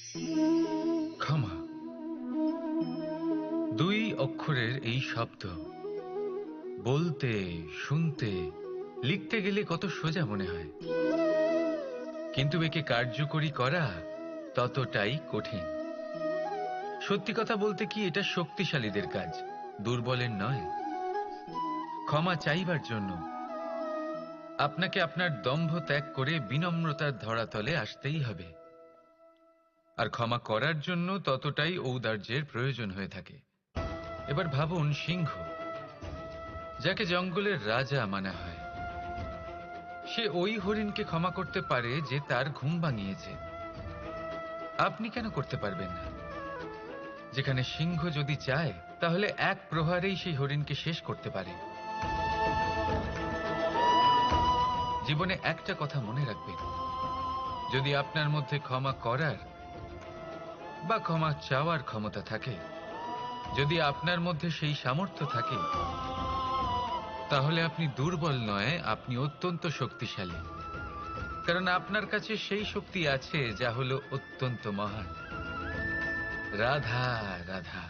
ক্ষমা, দুই অক্ষরের এই শব্দ বলতে, শুনতে, লিখতে গেলে কত সোজা মনে হয়, কিন্তু একে কার্যকরী করা ততটাই কঠিন। সত্যি কথা বলতে কি, এটা শক্তিশালীদের কাজ, দুর্বলের নয়। ক্ষমা চাইবার জন্য আপনাকে আপনার দম্ভ ত্যাগ করে বিনম্রতার ধরাতলে আসতেই হবে। আর ক্ষমা করার জন্য ততটাই ঔদার্যের প্রয়োজন হয়ে থাকে। এবার ভাবুন সিংহ, যাকে জঙ্গলের রাজা মানা হয়, সে ওই হরিণকে ক্ষমা করতে পারে যে তার ঘুম ভাঙিয়েছে। আপনি কেন করতে পারবেন না? যেখানে সিংহ যদি চায় তাহলে এক প্রহারেই সেই হরিণকে শেষ করতে পারে। জীবনে একটা কথা মনে রাখবেন, যদি আপনার মধ্যে ক্ষমা করার বা ক্ষমা চাওয়ার ক্ষমতা থাকে, যদি আপনার মধ্যে সেই সামর্থ্য থাকে, তাহলে আপনি দুর্বল নয়, আপনি অত্যন্ত শক্তিশালী। কারণ আপনার কাছে সেই শক্তি আছে যা হলো অত্যন্ত মহান। রাধা রাধা।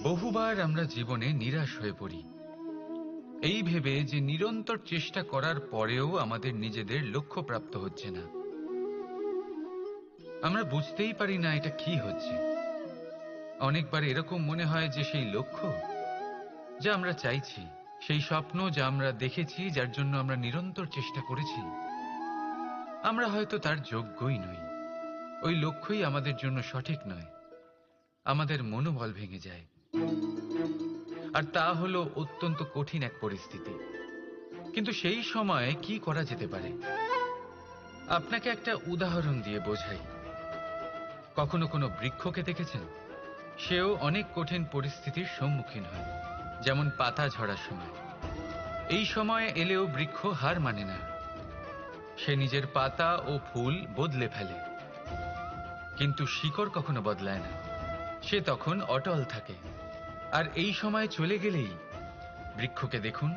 বহুবার আমরা জীবনে নিরাশ হয়ে পড়ি, এই ভেবে যে নিরন্তর চেষ্টা করার পরেও আমাদের নিজেদের লক্ষ্য প্রাপ্ত হচ্ছে না। আমরা বুঝতেই পারি না এটা কি হচ্ছে। অনেকবার এরকম মনে হয় যে সেই লক্ষ্য যা আমরা চাইছি, সেই স্বপ্ন যা আমরা দেখেছি, যার জন্য আমরা নিরন্তর চেষ্টা করেছি, আমরা হয়তো তার যোগ্যই নই। ওই লক্ষ্যই আমাদের জন্য সঠিক নয়। আমাদের মনোবল ভেঙে যায়, আর তা হলো অত্যন্ত কঠিন এক পরিস্থিতি। কিন্তু সেই সময় কি করা যেতে পারে? আপনাকে একটা উদাহরণ দিয়ে বোঝাই। কখনো কোনো বৃক্ষকে দেখেছেন? সেও অনেক কঠিন পরিস্থিতির সম্মুখীন হয়, যেমন পাতা ঝরার সময়। এই সময় এলেও বৃক্ষ হার মানে না। সে নিজের পাতা ও ফুল বদলে ফেলে, কিন্তু শিকড় কখনো বদলায় না। সে তখন অটল থাকে। আর এই সময় চলে গেলেই বৃক্ষকে দেখুন,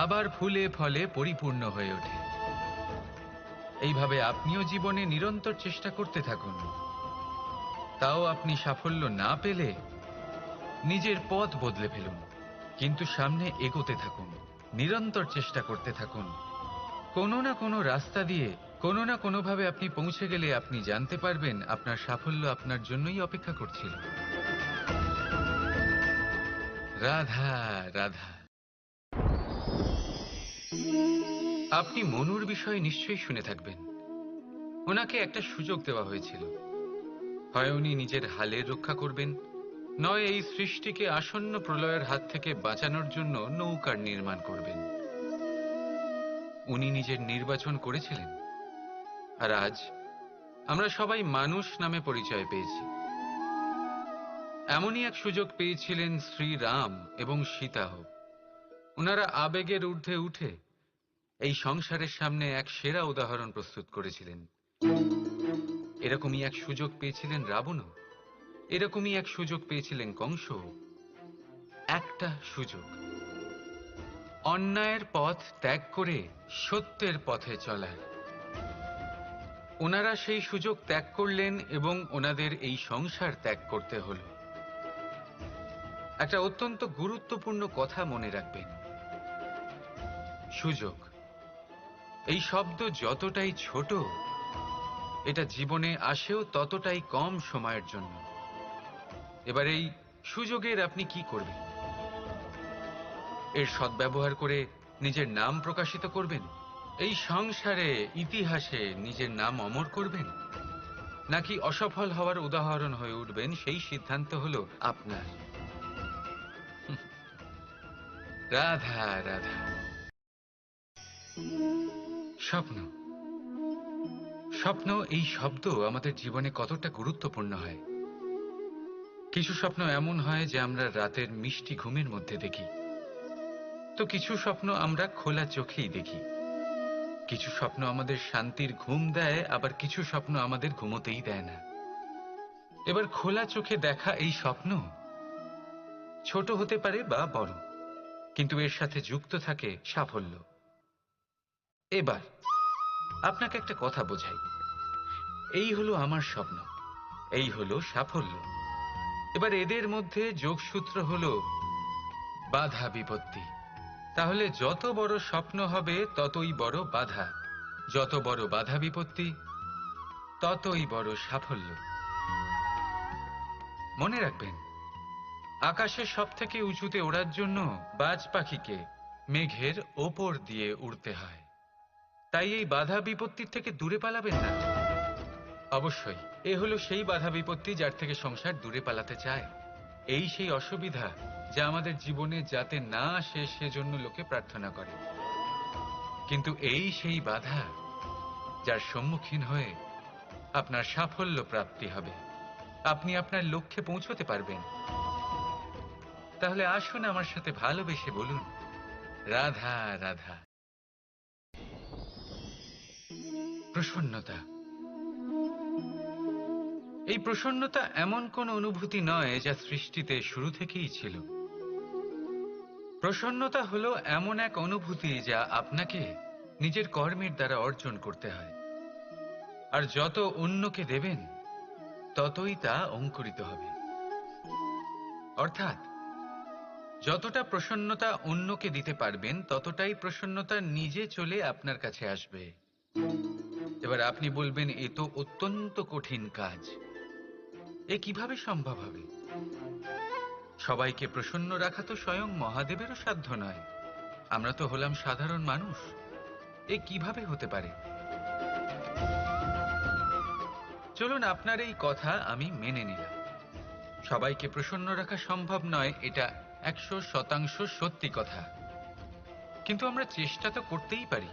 আবার ফুলে ফলে পরিপূর্ণ হয়ে ওঠে। এইভাবে আপনিও জীবনে নিরন্তর চেষ্টা করতে থাকুন। তাও আপনি সাফল্য না পেলে নিজের পথ বদলে ফেলুন, কিন্তু সামনে এগোতে থাকুন, নিরন্তর চেষ্টা করতে থাকুন। কোনো না কোনো রাস্তা দিয়ে, কোনো না কোনোভাবে আপনি পৌঁছে গেলে আপনি জানতে পারবেন আপনার সাফল্য আপনার জন্যই অপেক্ষা করছিল। রাধা রাধা। আপনি মনুর বিষয়ে নিশ্চয়ই শুনে থাকবেন। ওনাকে একটা সুযোগ দেওয়া হয়েছিল। হয় উনি নিজের হালের রক্ষা করবেন, নয় এই সৃষ্টিকে আসন্ন প্রলয়ের হাত থেকে বাঁচানোর জন্য নৌকার নির্মাণ করবেন। উনি নিজের নির্বাচন করেছিলেন, আর আজ আমরা সবাই মানুষ নামে পরিচয় পেয়েছি। এমনই এক সুযোগ পেয়েছিলেন শ্রীরাম এবং সীতাও। ওনারা আবেগের ঊর্ধ্বে উঠে এই সংসারের সামনে এক সেরা উদাহরণ প্রস্তুত করেছিলেন। এরকমই এক সুযোগ পেয়েছিলেন রাবণও, এরকমই এক সুযোগ পেয়েছিলেন কংস। একটা সুযোগ, অন্যায়ের পথ ত্যাগ করে সত্যের পথে চলার। ওনারা সেই সুযোগ ত্যাগ করলেন এবং ওনাদের এই সংসার ত্যাগ করতে হলো। একটা অত্যন্ত গুরুত্বপূর্ণ কথা মনে রাখবেন, সুযোগ এই শব্দ যতটাই ছোট, এটা জীবনে আসেও ততটাই কম সময়ের জন্য। এবার এই সুযোগের আপনি কি করবেন? এর সদ্ব্যবহার করে নিজের নাম প্রকাশিত করবেন, এই সংসারে ইতিহাসে নিজের নাম অমর করবেন, নাকি অসফল হওয়ার উদাহরণ হয়ে উঠবেন, সেই সিদ্ধান্ত হলো আপনার। রাধা রাধা। স্বপ্ন, স্বপ্ন এই শব্দ আমাদের জীবনে কতটা গুরুত্বপূর্ণ হয়। কিছু স্বপ্ন এমন হয় যে আমরা রাতের মিষ্টি ঘুমের মধ্যে দেখি, তো কিছু স্বপ্ন আমরা খোলা চোখেই দেখি। কিছু স্বপ্ন আমাদের শান্তির ঘুম দেয়, আবার কিছু স্বপ্ন আমাদের ঘুমোতেই দেয় না। এবার খোলা চোখে দেখা এই স্বপ্ন ছোট হতে পারে বা বড়, কিন্তু এর সাথে যুক্ত থাকে সাফল্য। এবার আপনাকে একটা কথা বোঝাই, এই হলো আমার স্বপ্ন, এই হলো সাফল্য। এবার এদের মধ্যে যোগসূত্র হলো বাধা বিপত্তি। তাহলে যত বড় স্বপ্ন হবে ততই বড় বাধা, যত বড় বাধা বিপত্তি ততই বড় সাফল্য। মনে রাখবেন, আকাশের সব থেকে উঁচুতে ওড়ার জন্য বাজ পাখিকে মেঘের ওপর দিয়ে উড়তে হয়। তাই এই বাধা বিপত্তির থেকে দূরে পালাবেন না। অবশ্যই এ হলো সেই বাধা বিপত্তি যার থেকে সংসার দূরে পালাতে চায়। এই সেই অসুবিধা যা আমাদের জীবনে যাতে না আসে সেজন্য লোকে প্রার্থনা করে। কিন্তু এই সেই বাধা যার সম্মুখীন হয়ে আপনার সাফল্য প্রাপ্তি হবে, আপনি আপনার লক্ষ্যে পৌঁছতে পারবেন। তাহলে আসুন আমার সাথে ভালোবেসে বলুন, রাধা রাধা। প্রসন্নতা। এই প্রসন্নতা এমন কোন অনুভূতি নয় যা সৃষ্টিতে শুরু থেকেই ছিল। প্রসন্নতা হলো এমন এক অনুভূতি যা আপনাকে নিজের কর্মের দ্বারা অর্জন করতে হয়। আর যত অন্যকে দেবেন ততই তা অঙ্কুরিত হবে। অর্থাৎ যতটা প্রসন্নতা অন্যকে দিতে পারবেন ততটাই প্রসন্নতা নিজে চলে আপনার কাছে আসবে। এবার আপনি বলবেন, এ তো অত্যন্ত কঠিন কাজ, এ কিভাবে সম্ভব হবে? সবাইকে প্রসন্ন রাখা তো স্বয়ং মহাদেবেরও সাধ্য নয়। আমরা তো হলাম সাধারণ মানুষ, এ কিভাবে হতে পারে? চলুন, আপনার এই কথা আমি মেনে নিলাম। সবাইকে প্রসন্ন রাখা সম্ভব নয়, এটা 100% সত্যি কথা। কিন্তু আমরা চেষ্টা তো করতেই পারি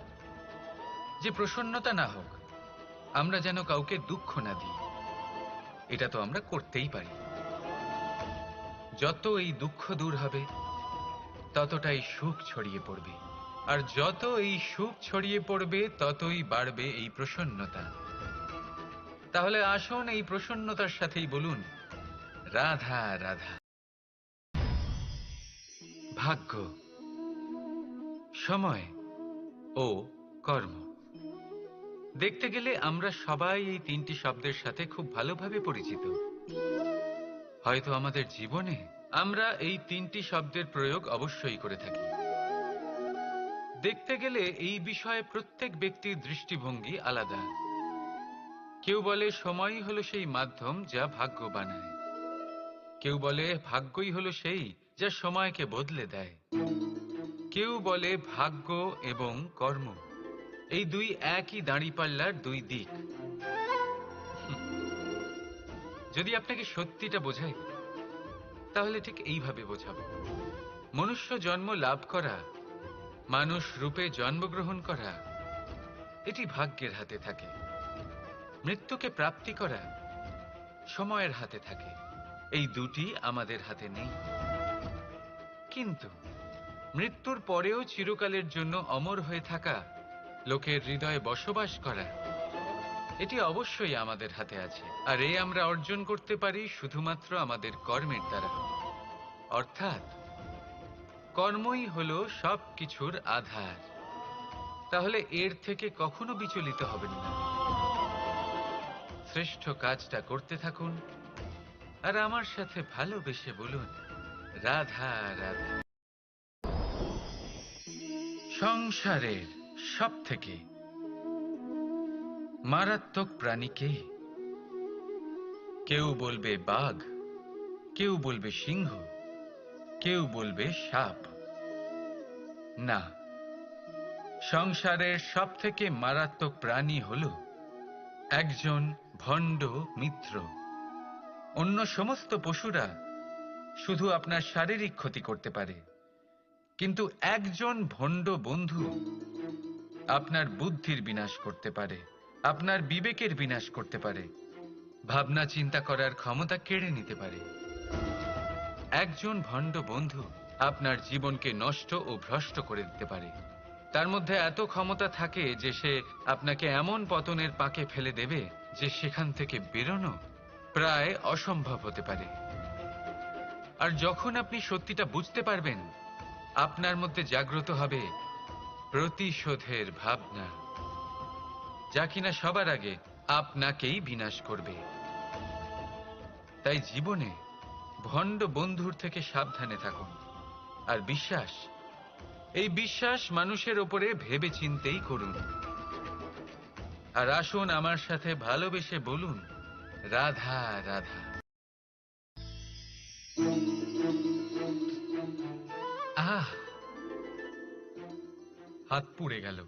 যে প্রসন্নতা না হোক, আমরা যেন কাউকে দুঃখ না দিই। এটা তো আমরা করতেই পারি। যত এই দুঃখ দূর হবে ততটাই সুখ ছড়িয়ে পড়বে, আর যত এই সুখ ছড়িয়ে পড়বে ততই বাড়বে এই প্রসন্নতা। তাহলে আসুন এই প্রসন্নতার সাথেই বলুন, রাধা রাধা। ভাগ্য, সময় ও কর্ম। দেখতে গেলে আমরা সবাই এই তিনটি শব্দের সাথে খুব ভালোভাবে পরিচিত। হয়তো আমাদের জীবনে আমরা এই তিনটি শব্দের প্রয়োগ অবশ্যই করে থাকি। দেখতে গেলে এই বিষয়ে প্রত্যেক ব্যক্তির দৃষ্টিভঙ্গি আলাদা। কেউ বলে সময়ই হলো সেই মাধ্যম যা ভাগ্য বানায়। কেউ বলে ভাগ্যই হলো সেই যা সময়কে বদলে দেয়। কেউ বলে ভাগ্য এবং কর্ম এই দুই একই দাঁড়িপাল্লার দুই দিক। যদি আপনাকে সত্যিটা বোঝাই তাহলে ঠিক এইভাবে বোঝাবো। মনুষ্য জন্ম লাভ করা, মানুষ রূপে জন্মগ্রহণ করা, এটি ভাগ্যের হাতে থাকে। মৃত্যুকে প্রাপ্তি করা সময়ের হাতে থাকে। এই দুটি আমাদের হাতে নেই। কিন্তু মৃত্যুর পরেও চিরকালের জন্য অমর হয়ে থাকা, লোকের হৃদয়ে বসবাস করা, এটি অবশ্যই আমাদের হাতে আছে। আর এ আমরা অর্জন করতে পারি শুধুমাত্র আমাদের কর্মের দ্বারা। অর্থাৎ কর্মই হলো সব কিছুর আধার। তাহলে এর থেকে কখনো বিচলিত হবেন না। শ্রেষ্ঠ কাজটা করতে থাকুন আর আমার সাথে ভালোবেসে বলুন, রাধা রাধা। সংসারের সব থেকে মারাত্মক প্রাণী কে? কেউ বলবে বাঘ, কেউ বলবে সিংহ, কেউ বলবে সাপ। না, সংসারের সব থেকে মারাত্মক প্রাণী হলো একজন ভণ্ড মিত্র। অন্য সমস্ত পশুরা শুধু আপনার শারীরিক ক্ষতি করতে পারে, কিন্তু একজন ভণ্ড বন্ধু আপনার বুদ্ধির বিনাশ করতে পারে, আপনার বিবেকের বিনাশ করতে পারে, ভাবনা চিন্তা করার ক্ষমতা কেড়ে নিতে পারে। একজন ভণ্ড বন্ধু আপনার জীবনকে নষ্ট ও ভ্রষ্ট করে দিতে পারে। তার মধ্যে এত ক্ষমতা থাকে যে সে আপনাকে এমন পতনের পাকে ফেলে দেবে যে সেখান থেকে বেরোনো প্রায় অসম্ভব হতে পারে। আর যখন আপনি সত্যিটা বুঝতে পারবেন, আপনার মধ্যে জাগ্রত হবে প্রতিশোধের ভাবনা, যা কিনা সবার আগে আপনাকেই বিনাশ করবে। তাই জীবনে ভণ্ড বন্ধুর থেকে সাবধানে থাকুন। আর বিশ্বাস, এই বিশ্বাস মানুষের ওপরে ভেবে চিন্তেই করুন। আর আসুন আমার সাথে ভালোবেসে বলুন, রাধা রাধা। আহ, হাত পুড়ে গেল।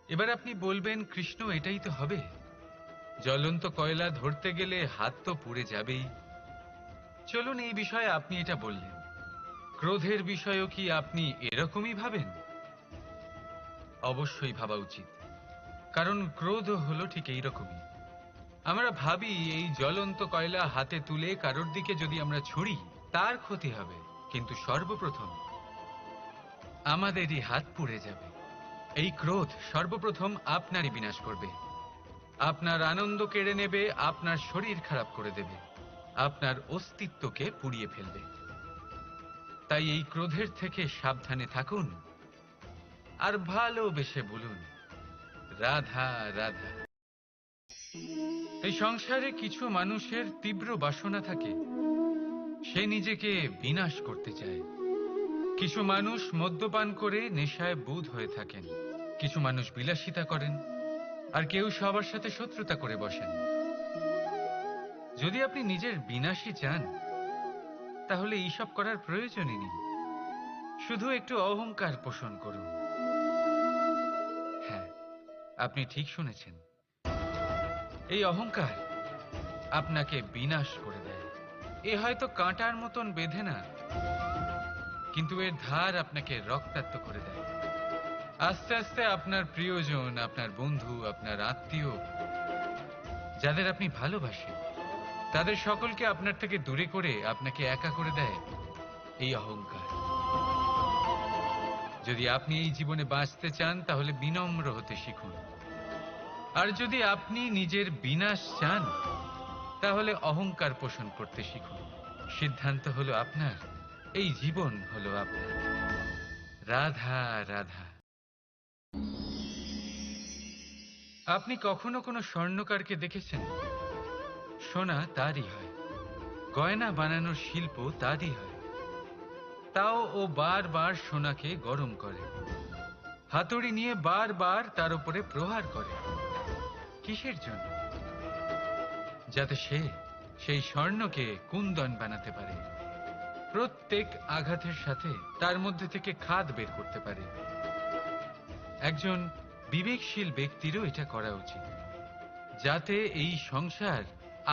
এবার আপনি বলবেন, কৃষ্ণ এটাই তো হবে, জ্বলন্ত কয়লা ধরতে গেলে হাত তো পুড়ে যাবেই। চলুন, এই বিষয়ে আপনি এটা বললেন, ক্রোধের বিষয়েও কি আপনি এরকমই ভাবেন? অবশ্যই ভাবা উচিত, কারণ ক্রোধ হলো ঠিক এইরকমই। আমরা ভাবি এই জ্বলন্ত কয়লা হাতে তুলে কারোর দিকে যদি আমরা ছুঁড়ি তার ক্ষতি হবে, কিন্তু সর্বপ্রথম আমাদেরই হাত পুড়ে যাবে। এই ক্রোধ সর্বপ্রথম আপনারই বিনাশ করবে, আপনার আনন্দ কেড়ে নেবে, আপনার শরীর খারাপ করে দেবে, আপনার অস্তিত্বকে পুড়িয়ে ফেলবে। তাই এই ক্রোধের থেকে সাবধানে থাকুন আর ভালোবেসে বলুন, রাধা রাধা। এই সংসারে কিছু মানুষের তীব্র বাসনা থাকে, সে নিজেকে বিনাশ করতে চায়। কিছু মানুষ মদ্যপান করে নেশায় বুঁদ হয়ে থাকেন, কিছু মানুষ বিলাসিতা করেন, আর কেউ সবার সাথে শত্রুতা করে বসেন। যদি আপনি নিজের বিনাশই চান, তাহলে এইসব করার প্রয়োজনই নেই। শুধু একটু অহংকার পোষণ করুন। হ্যাঁ, আপনি ঠিক শুনেছেন, এই অহংকার আপনাকে বিনাশ করে দেয়। এ হয়তো কাঁটার মতন বেঁধে না, কিন্তু এর ধার আপনাকে রক্তাক্ত করে দেয়। আস্তে আস্তে আপনার প্রিয়জন, আপনার বন্ধু, আপনার আত্মীয়, যাদের আপনি ভালোবাসেন, তাদের সকলকে আপনার থেকে দূরে করে আপনাকে একা করে দেয় এই অহংকার। যদি আপনি এই জীবনে বাঁচতে চান, তাহলে বিনম্র হতে শিখুন। আর যদি আপনি নিজের বিনাশ চান, তাহলে অহংকার পোষণ করতে শিখুন। সিদ্ধান্ত হলো আপনার, এই জীবন হলো আপনার। রাধা রাধা। আপনি কখনো কোনো স্বর্ণকারকে দেখেছেন? সোনা তারই হয়, গয়না বানানোর শিল্প তারই হয়। তাও ও বারবার সোনাকে গরম করে, হাতুড়ি নিয়ে বারবার তার উপরে প্রহার করে। কিসের জন্য? যাতে সে সেই স্বর্ণকে কুন্দন বানাতে পারে, প্রত্যেক আঘাতের সাথে তার মধ্যে থেকে খাদ বের করতে পারে। একজন বিবেকশীল ব্যক্তিরও এটা করা উচিত, যাতে এই সংসার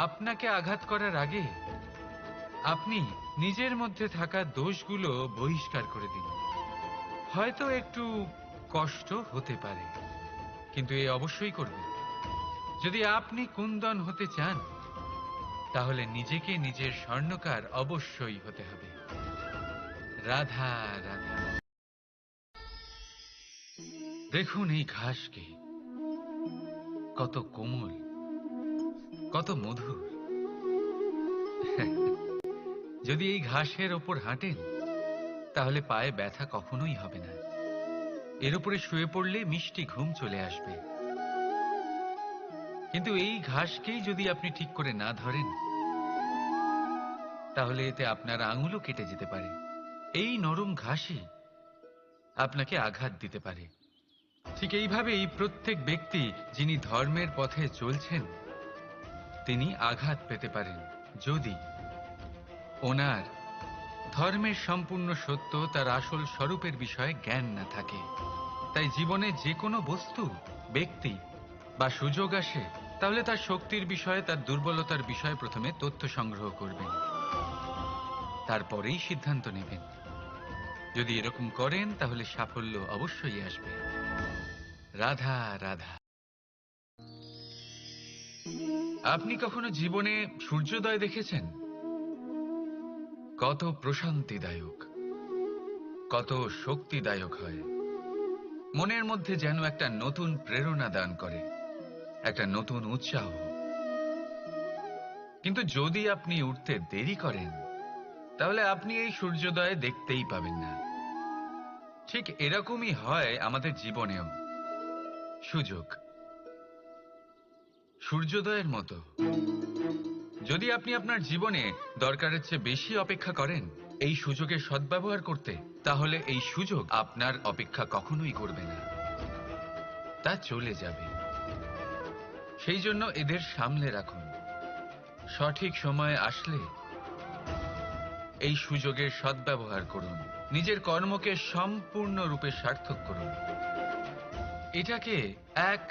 আপনাকে আঘাত করার আগে আপনি নিজের মধ্যে থাকা দোষগুলো বহিষ্কার করে দিন। হয়তো একটু কষ্ট হতে পারে, কিন্তু এ অবশ্যই করবেন। যদি আপনি কুন্দন হতে চান, তাহলে নিজেকে নিজের স্বর্ণকার অবশ্যই হতে হবে। রাধা রাধা। দেখুন এই ঘাসকে, কত কোমল, কত মধুর। যদি এই ঘাসের ওপর হাঁটেন, তাহলে পায়ে ব্যথা কখনোই হবে না। এর উপরে শুয়ে পড়লে মিষ্টি ঘুম চলে আসবে। কিন্তু এই ঘাসকেই যদি আপনি ঠিক করে না ধরেন, তাহলে এতে আপনার আঙুলও কেটে যেতে পারে। এই নরম ঘাসই আপনাকে আঘাত দিতে পারে। ঠিক এইভাবেই প্রত্যেক ব্যক্তি যিনি ধর্মের পথে চলছেন, তিনি আঘাত পেতে পারেন, যদি ওনার ধর্মের সম্পূর্ণ সত্য, তার আসল স্বরূপের বিষয়ে জ্ঞান না থাকে। তাই জীবনে যে কোনো বস্তু, ব্যক্তি বা সুযোগ আসে, তাহলে তার শক্তির বিষয়ে, তার দুর্বলতার বিষয়ে প্রথমে তথ্য সংগ্রহ করবেন, তারপরেই সিদ্ধান্ত নেবেন। যদি এরকম করেন, তাহলে সাফল্য অবশ্যই আসবে। রাধা রাধা। আপনি কখনো জীবনে সূর্যোদয় দেখেছেন? কত প্রশান্তিদায়ক, কত শক্তিদায়ক হয়। মনের মধ্যে যেন একটা নতুন প্রেরণা দান করে, একটা নতুন উৎসাহ। কিন্তু যদি আপনি উঠতে দেরি করেন, তাহলে আপনি এই সূর্যোদয় দেখতেই পাবেন না। ঠিক এরকমই হয় আমাদের জীবনেও। সুযোগ, সূর্যোদয়ের মতো। যদি আপনি আপনার জীবনে দরকারের চেয়ে বেশি অপেক্ষা করেন এই সুযোগের সদ্ব্যবহার করতে, তাহলে এই সুযোগ আপনার অপেক্ষা কখনোই করবে না, তা চলে যাবে। সেই জন্য এদের সামলে রাখুন। সঠিক সময় আসলে এই সুযোগের সদ্ব্যবহার করুন। নিজের কর্মকে সম্পূর্ণরূপে সার্থক করুন। এটাকে এক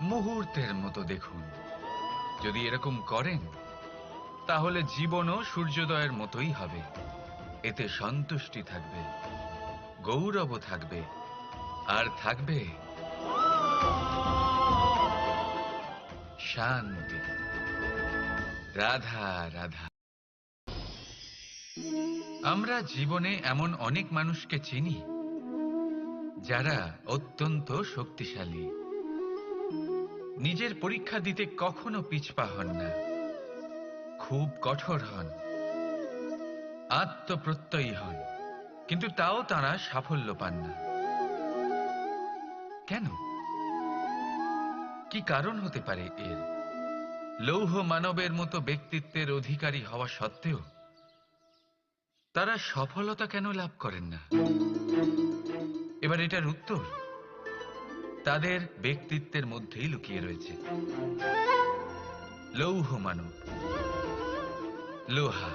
মুহূর্তের মতো দেখুন। যদি এরকম করেন তাহলে জীবনও সূর্যোদয়ের মতোই হবে। এতে সন্তুষ্টি থাকবে, গৌরবও থাকবে, আর থাকবে শান্তি। রাধা রাধা। আমরা জীবনে এমন অনেক মানুষকে চিনি যারা অত্যন্ত শক্তিশালী, নিজের পরীক্ষা দিতে কখনো পিছপা হন না, খুব কঠোর হন, আত্মপ্রত্যয়ী হন, কিন্তু তাও তারা সাফল্য পান না। কেন? কি কারণ হতে পারে এর? লৌহ মানবের মতো ব্যক্তিত্বের অধিকারী হওয়া সত্ত্বেও তারা সফলতা কেন লাভ করেন না? এবার এটার উত্তর তাদের ব্যক্তিত্বের মধ্যেই লুকিয়ে রয়েছে। লৌহ মানব, লোহা।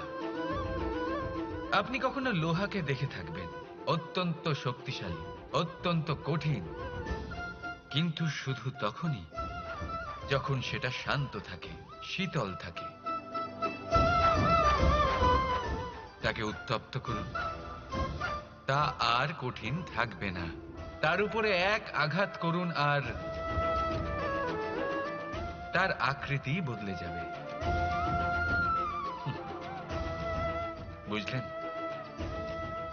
আপনি কখনো লোহাকে দেখে থাকবেন, অত্যন্ত শক্তিশালী, অত্যন্ত কঠিন, কিন্তু শুধু তখনই যখন সেটা শান্ত থাকে, শীতল থাকে। তাকে উত্তপ্ত করুন, তা আর কঠিন থাকবে না। তার উপরে এক আঘাত করুন আর তার আকৃতি বদলে যাবে। বুঝলেন?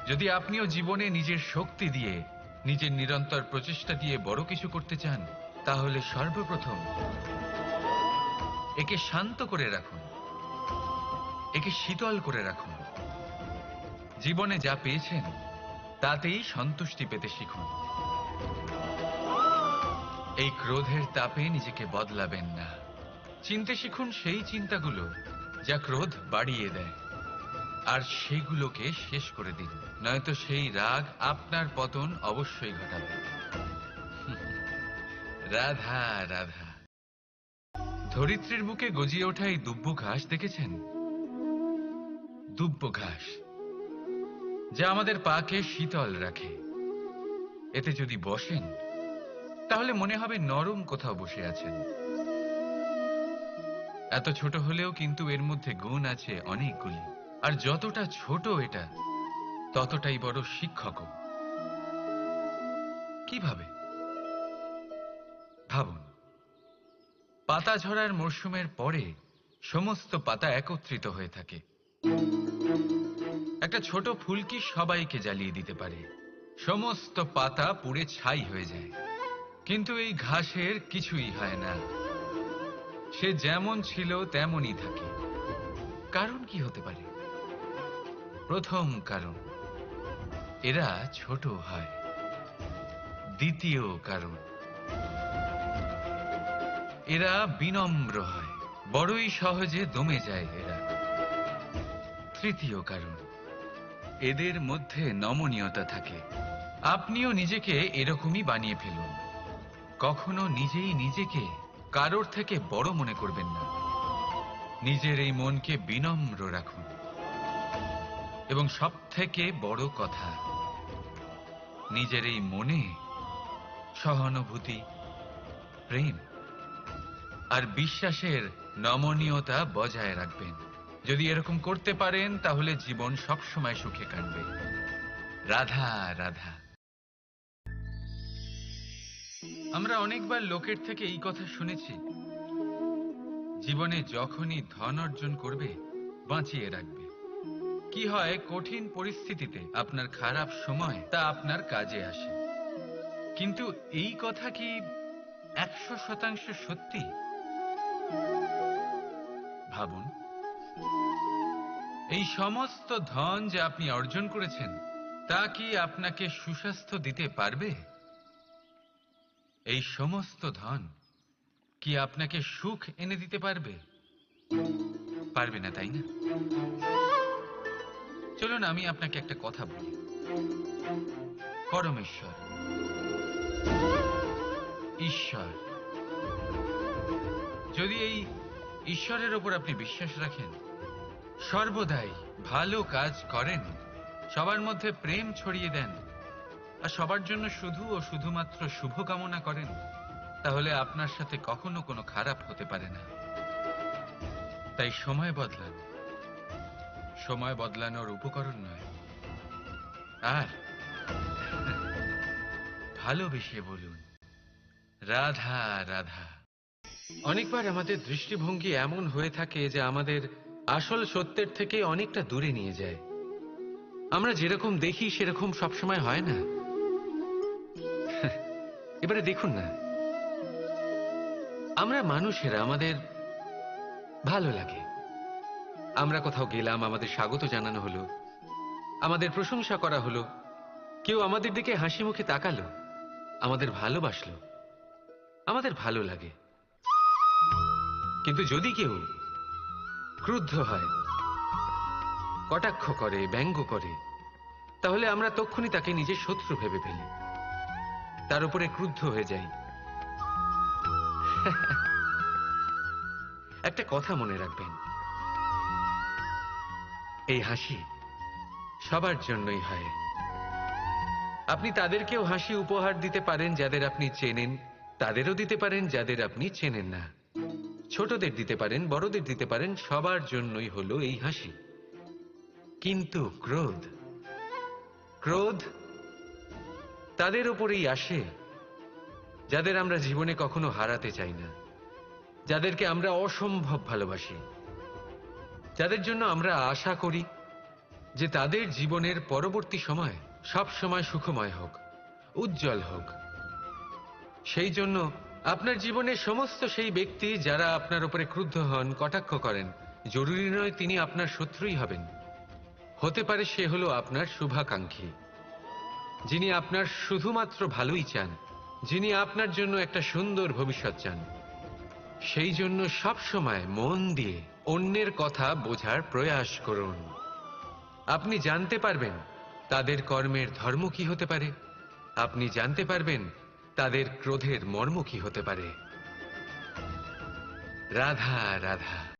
যদি আপনিও জীবনে নিজের শক্তি দিয়ে, নিজের নিরন্তর প্রচেষ্টা দিয়ে বড় কিছু করতে চান, তাহলে সর্বপ্রথম একে শান্ত করে রাখুন, একে শীতল করে রাখুন। জীবনে যা পেয়েছেন তাতেই সন্তুষ্টি পেতে শিখুন। এই ক্রোধের তাপে নিজেকে বদলাবেন না। চিনতে শিখুন সেই চিন্তাগুলো যা ক্রোধ বাড়িয়ে দেয়, আর সেগুলোকে শেষ করে দিন, নয়তো সেই রাগ আপনার পতন অবশ্যই ঘটাবে। রাধা রাধা। ধরিত্রীর বুকে গজিয়ে ওঠা এই দুব্ব ঘাস দেখেছেন? দুব্ব ঘাস, যা আমাদের পাকে শীতল রাখে। এতে যদি বসেন তাহলে মনে হবে নরম কোথাও বসে আছেন। এত ছোট হলেও কিন্তু এর মধ্যে গুণ আছে অনেকগুলি, আর যতটা ছোট এটা ততটাই বড় শিক্ষকও। কিভাবে? ভাবুন, পাতা ঝরার মরশুমের পরে সমস্ত পাতা একত্রিত হয়ে থাকে। একটা ছোট ফুলকি সবাইকে জ্বালিয়ে দিতে পারে, সমস্ত পাতা পুড়ে ছাই হয়ে যায়। কিন্তু এই ঘাসের কিছুই হয় না, সে যেমন ছিল তেমনই থাকে। কারণ কি হতে পারে? প্রথম কারণ, এরা ছোট হয়। দ্বিতীয় কারণ, এরা বিনম্র হয়, বড়ই সহজে দমে যায় এরা। তৃতীয় কারণ, এদের মধ্যে নমনীয়তা থাকে। আপনিও নিজেকে এরকমই বানিয়ে ফেলুন। কখনো নিজেই নিজেকে কারোর থেকে বড় মনে করবেন না। নিজের এই মনকে বিনম্র রাখুন। এবং সবথেকে বড় কথা, নিজের এই মনে সহানুভূতি, প্রেম আর বিশ্বাসের নমনীয়তা বজায় রাখবেন। যদি এরকম করতে পারেন তাহলে জীবন সবসময় সুখে কাটবে। রাধা রাধা। আমরা অনেকবার লোকের থেকে এই কথা শুনেছি, জীবনে যখনই ধন অর্জন করবে বাঁচিয়ে রাখবে। কি হয়, কঠিন পরিস্থিতিতে আপনার খারাপ সময় তা আপনার কাজে আসে। কিন্তু এই কথা কি 100% সত্যি? ভাবুন, এই সমস্ত ধন যা আপনি অর্জন করেছেন তা কি আপনাকে সুস্বাস্থ্য দিতে পারবে? এই সমস্ত ধন কি আপনাকে সুখ এনে দিতে পারবে? পারবে না, তাই না? চলুন আমি আপনাকে একটা কথা বলি। পরমেশ্বর, ঈশ্বর, যদি এই ঈশ্বরের ওপর আপনি বিশ্বাস রাখেন, সর্বদাই ভালো কাজ করেন, সবার মধ্যে প্রেম ছড়িয়ে দেন, আর সবার জন্য শুধু ও শুধুমাত্র শুভকামনা করেন, তাহলে আপনার সাথে কখনো কোনো খারাপ হতে পারে না। তাই সময় বদলান, সময় বদলানোর উপকরণ নয়। আর ভালোবেসে বলুন, রাধা রাধা। অনেকবার আমাদের দৃষ্টিভঙ্গি এমন হয়ে থাকে যে আমাদের আসল সত্যের থেকে অনেকটা দূরে নিয়ে যায়। আমরা যেরকম দেখি সেরকম সবসময় হয় না। এবারে দেখুন না, আমরা মানুষেরা, আমাদের ভালো লাগে, আমরা কোথাও গেলাম, আমাদের স্বাগত জানানো হলো, আমাদের প্রশংসা করা হলো, কেউ আমাদের দিকে হাসি মুখে তাকালো, আমাদের ভালোবাসলো, আমাদের ভালো লাগে। কিন্তু যদি কেউ ক্রুদ্ধ হয়, কটাক্ষ করে, ব্যঙ্গ করে, তাহলে আমরা তক্ষুনি তাকে নিজের শত্রু ভেবে ফেলি, তার উপরে ক্রুদ্ধ হয়ে যাই। একটা কথা মনে রাখবেন, এই হাসি সবার জন্যই হয়। আপনি তাদেরকেও হাসি উপহার দিতে পারেন যাদের আপনি চেনেন, তাদেরও দিতে পারেন যাদের আপনি চেনেন না। ছোটদের দিতে পারেন, বড়দের দিতে পারেন, সবার জন্যই হলো এই হাসি। কিন্তু ক্রোধ, ক্রোধ তাদের ওপরেই আসে যাদের আমরা জীবনে কখনো হারাতে চাই না, যাদেরকে আমরা অসম্ভব ভালোবাসি, যাদের জন্য আমরা আশা করি যে তাদের জীবনের পরবর্তী সময় সব সময় সুখময় হোক, উজ্জ্বল হোক। সেই জন্য আপনার জীবনের সমস্ত সেই ব্যক্তি যারা আপনার উপরে ক্রুদ্ধ হন, কটাক্ষ করেন, জরুরি নয় তিনি আপনার শত্রুই হবেন। হতে পারে সে হলো আপনার শুভাকাঙ্ক্ষী, যিনি আপনার শুধুমাত্র ভালোই চান, যিনি আপনার জন্য একটা সুন্দর ভবিষ্যৎ চান। সেই জন্য সব সময় মন দিয়ে অন্যের কথা বোঝার প্রয়াস করুন। আপনি জানতে পারবেন তাদের কর্মের ধর্ম কি হতে পারে, আপনি জানতে পারবেন তাদের ক্রোধের মর্ম কি হতে পারে। রাধা রাধা।